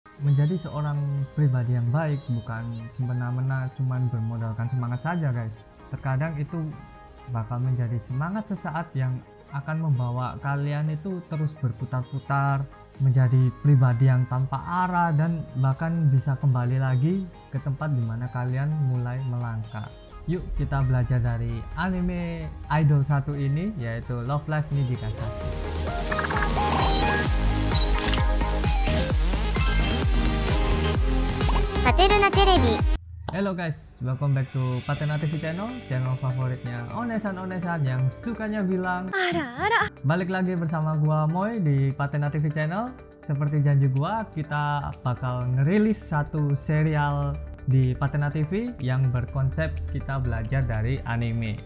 Menjadi seorang pribadi yang baik bukan semena-mena cuman bermodalkan semangat saja guys. Terkadang itu bakal menjadi semangat sesaat yang akan membawa kalian itu terus berputar-putar menjadi pribadi yang tanpa arah dan bahkan bisa kembali lagi ke tempat dimana kalian mulai melangkah. Yuk kita belajar dari anime idol satu ini, yaitu Love Live Nijikasaki. Paterna Televi. Hello guys, welcome back to Paterna TV channel favoritnya onesan-onesan yang sukanya bilang Ara. balik lagi bersama gua Moy di Paterna TV channel. Seperti janji gua, kita bakal ngerilis satu serial di Paterna TV yang berkonsep kita belajar dari anime.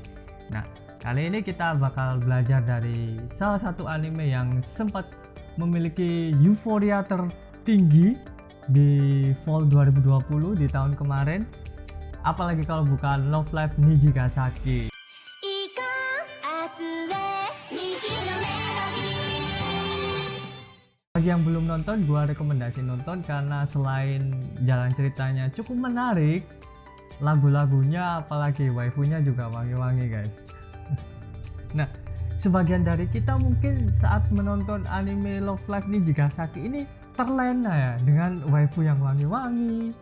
Nah, kali ini kita bakal belajar dari salah satu anime yang sempat memiliki euforia tertinggi di fall 2020 di tahun kemarin, apalagi kalau bukan Love Live Nijikasaki. Bagi yang belum nonton, gua rekomendasi nonton karena selain jalan ceritanya cukup menarik, lagu-lagunya apalagi waifunya juga wangi-wangi guys. Nah, sebagian dari kita mungkin saat menonton anime Love Live Nijikasaki ini terlena ya dengan waifu yang wangi-wangi,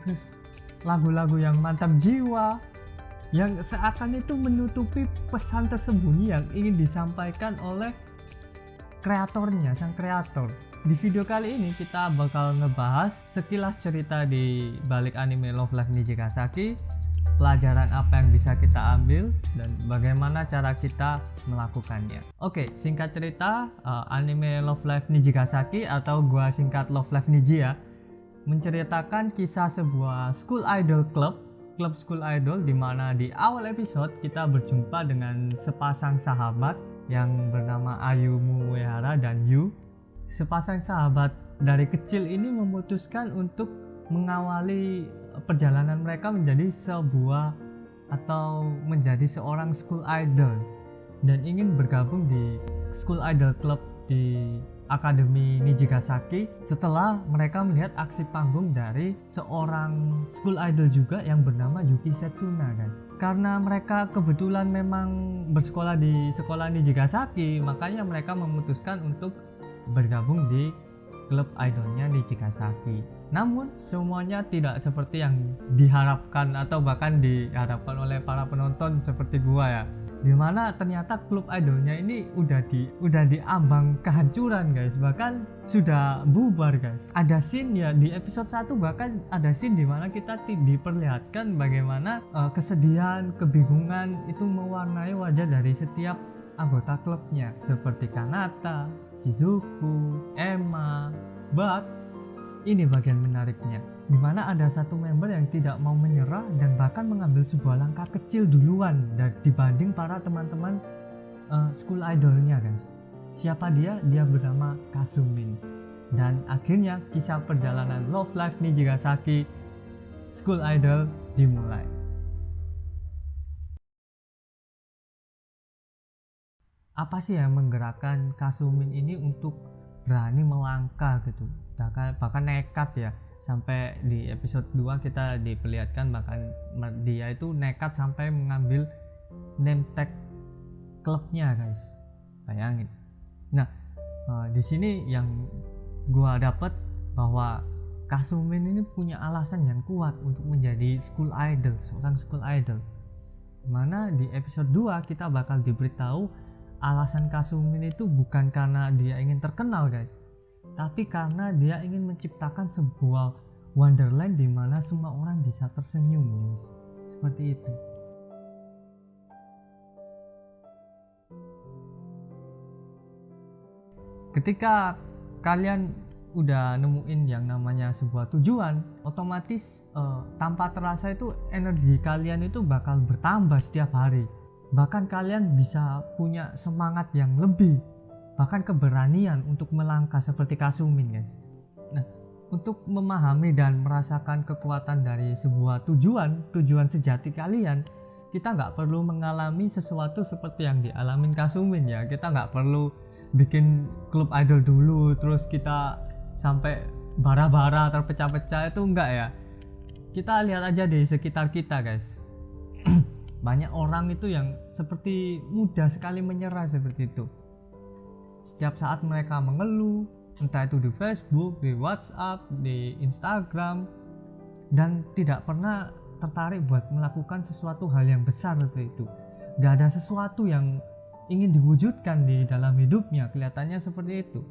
terus lagu-lagu yang mantap jiwa, yang seakan itu menutupi pesan tersembunyi yang ingin disampaikan oleh kreatornya, sang kreator. Di video kali ini kita bakal ngebahas sekilas cerita di balik anime Love Live Nijikasaki, pelajaran apa yang bisa kita ambil, dan bagaimana cara kita melakukannya. Oke, singkat cerita, anime Love Live Nijikasaki atau gua singkat Love Live Niji ya, menceritakan kisah sebuah school idol klub school idol, di mana di awal episode kita berjumpa dengan sepasang sahabat yang bernama Ayumu Uehara dan Yu. Sepasang sahabat dari kecil ini memutuskan untuk mengawali perjalanan mereka menjadi sebuah atau menjadi seorang school idol dan ingin bergabung di school idol club di Akademi Nijikasaki setelah mereka melihat aksi panggung dari seorang school idol juga yang bernama Yuki Setsuna guys. Karena mereka kebetulan memang bersekolah di sekolah Nijikasaki, makanya mereka memutuskan untuk bergabung di klub idolnya Nijikasaki. Namun semuanya tidak seperti yang diharapkan atau bahkan diharapkan oleh para penonton seperti gua ya, dimana ternyata klub idolnya ini udah diambang kehancuran guys, bahkan sudah bubar guys. Ada scene ya di episode 1, bahkan ada scene dimana kita diperlihatkan bagaimana kesedihan, kebingungan itu mewarnai wajah dari setiap anggota klubnya, seperti Kanata, Shizuku, Emma, Bak. Ini bagian menariknya, dimana ada satu member yang tidak mau menyerah dan bahkan mengambil sebuah langkah kecil duluan dibanding para teman-teman school idolnya guys. Siapa dia? Dia bernama Kasumin. Dan akhirnya kisah perjalanan Love Live Nijikasaki School Idol dimulai. Apa sih yang menggerakkan Kasumin ini untuk berani melangkah gitu, bahkan nekat ya, sampai di episode 2 kita diperlihatkan bahkan dia itu nekat sampai mengambil name tag klubnya guys, bayangin. Nah, di sini yang gua dapet bahwa Kasumin ini punya alasan yang kuat untuk menjadi school idol, seorang school idol, mana di episode 2 kita bakal diberitahu alasan Kasumin itu bukan karena dia ingin terkenal guys, tapi karena dia ingin menciptakan sebuah wonderland di mana semua orang bisa tersenyum guys. Seperti itu. Ketika kalian udah nemuin yang namanya sebuah tujuan, otomatis tanpa terasa itu energi kalian itu bakal bertambah setiap hari. Bahkan kalian bisa punya semangat yang lebih, bahkan keberanian untuk melangkah seperti Kasumin guys. Nah, untuk memahami dan merasakan kekuatan dari sebuah tujuan sejati kalian, kita nggak perlu mengalami sesuatu seperti yang dialamin Kasumin ya. Kita nggak perlu bikin klub idol dulu terus kita sampai bara-bara terpecah-pecah itu enggak ya. Kita lihat aja di sekitar kita guys. Banyak orang itu yang seperti mudah sekali menyerah seperti itu. Setiap saat mereka mengeluh, entah itu di Facebook, di WhatsApp, di Instagram, dan tidak pernah tertarik buat melakukan sesuatu hal yang besar seperti itu. Gak ada sesuatu yang ingin diwujudkan di dalam hidupnya, kelihatannya seperti itu.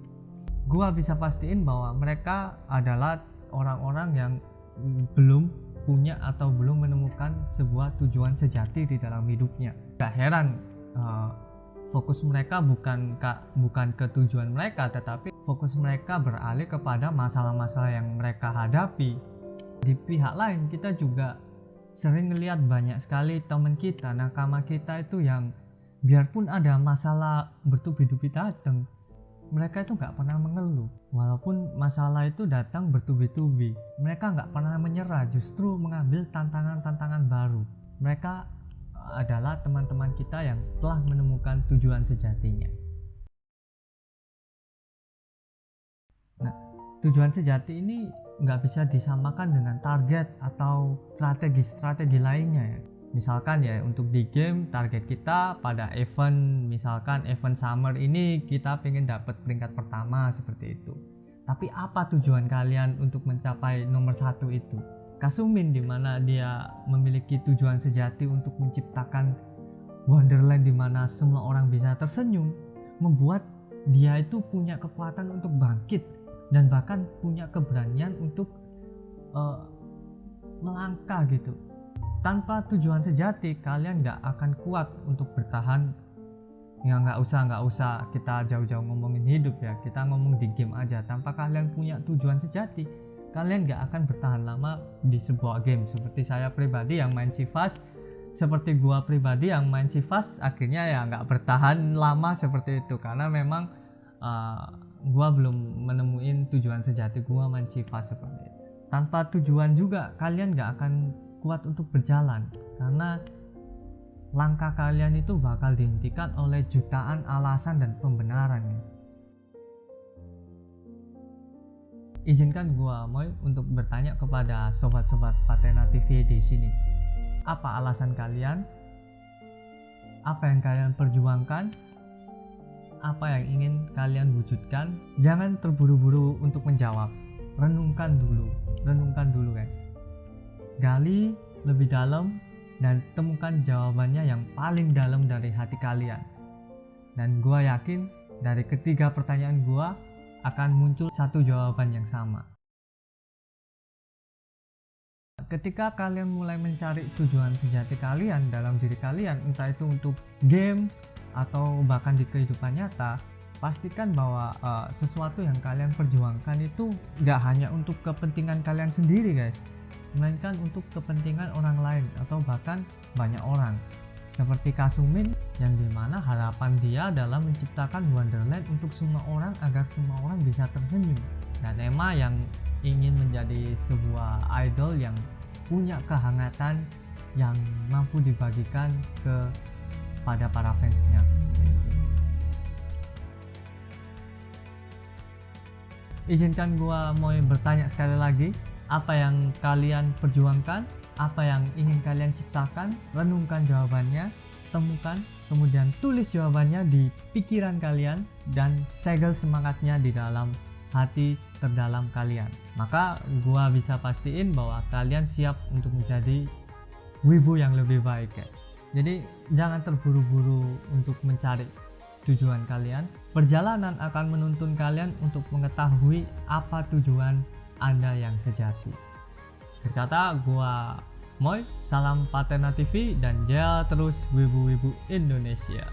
Gua bisa pastiin bahwa mereka adalah orang-orang yang belum punya atau belum menemukan sebuah tujuan sejati di dalam hidupnya. Gak heran fokus mereka bukan ke tujuan mereka, tetapi fokus mereka beralih kepada masalah-masalah yang mereka hadapi. Di pihak lain kita juga sering melihat banyak sekali teman kita, nakama kita itu yang biarpun ada masalah bertubi-tubi datang, mereka itu nggak pernah mengeluh. Walaupun masalah itu datang bertubi-tubi, mereka nggak pernah menyerah, justru mengambil tantangan-tantangan baru. Mereka adalah teman-teman kita yang telah menemukan tujuan sejatinya. Nah, tujuan sejati ini nggak bisa disamakan dengan target atau strategi-strategi lainnya ya. Misalkan ya untuk di game target kita pada event, misalkan event summer ini kita pengen dapat peringkat pertama seperti itu. Tapi apa tujuan kalian untuk mencapai nomor 1 itu? Kasumin dimana dia memiliki tujuan sejati untuk menciptakan Wonderland dimana semua orang bisa tersenyum, membuat dia itu punya kekuatan untuk bangkit dan bahkan punya keberanian untuk melangkah gitu. Tanpa tujuan sejati kalian nggak akan kuat untuk bertahan. Ya nggak usah kita jauh-jauh ngomongin hidup ya, kita ngomong di game aja. Tanpa kalian punya tujuan sejati, kalian nggak akan bertahan lama di sebuah game. Seperti saya pribadi yang main Sivas, seperti gua pribadi yang main Sivas, akhirnya ya nggak bertahan lama seperti itu karena memang gua belum menemuin tujuan sejati gua main Sivas seperti itu. Tanpa tujuan juga kalian nggak akan kuat untuk berjalan karena langkah kalian itu bakal dihentikan oleh jutaan alasan dan pembenaran ya. Izinkan gua Moy untuk bertanya kepada sobat-sobat Patena TV di sini. Apa alasan kalian? Apa yang kalian perjuangkan? Apa yang ingin kalian wujudkan? Jangan terburu-buru untuk menjawab. Renungkan dulu guys. Gali lebih dalam dan temukan jawabannya yang paling dalam dari hati kalian. Dan gua yakin dari ketiga pertanyaan gua akan muncul satu jawaban yang sama. Ketika kalian mulai mencari tujuan sejati kalian dalam diri kalian, entah itu untuk game atau bahkan di kehidupan nyata, pastikan bahwa sesuatu yang kalian perjuangkan itu gak hanya untuk kepentingan kalian sendiri guys, melainkan untuk kepentingan orang lain atau bahkan banyak orang. Seperti Kasumin yang dimana harapan dia adalah menciptakan Wonderland untuk semua orang agar semua orang bisa tersenyum. Dan Emma yang ingin menjadi sebuah idol yang punya kehangatan yang mampu dibagikan kepada para fansnya. Izinkan gua mau bertanya sekali lagi, apa yang kalian perjuangkan, apa yang ingin kalian ciptakan, renungkan jawabannya, temukan, kemudian tulis jawabannya di pikiran kalian dan segel semangatnya di dalam hati terdalam kalian. Maka gua bisa pastiin bahwa kalian siap untuk menjadi wibu yang lebih baik ya. Jadi jangan terburu-buru untuk mencari tujuan kalian. Perjalanan akan menuntun kalian untuk mengetahui apa tujuan Anda yang sejati. Berkata gua Moy, salam Patena TV dan jaya terus wibu-wibu Indonesia.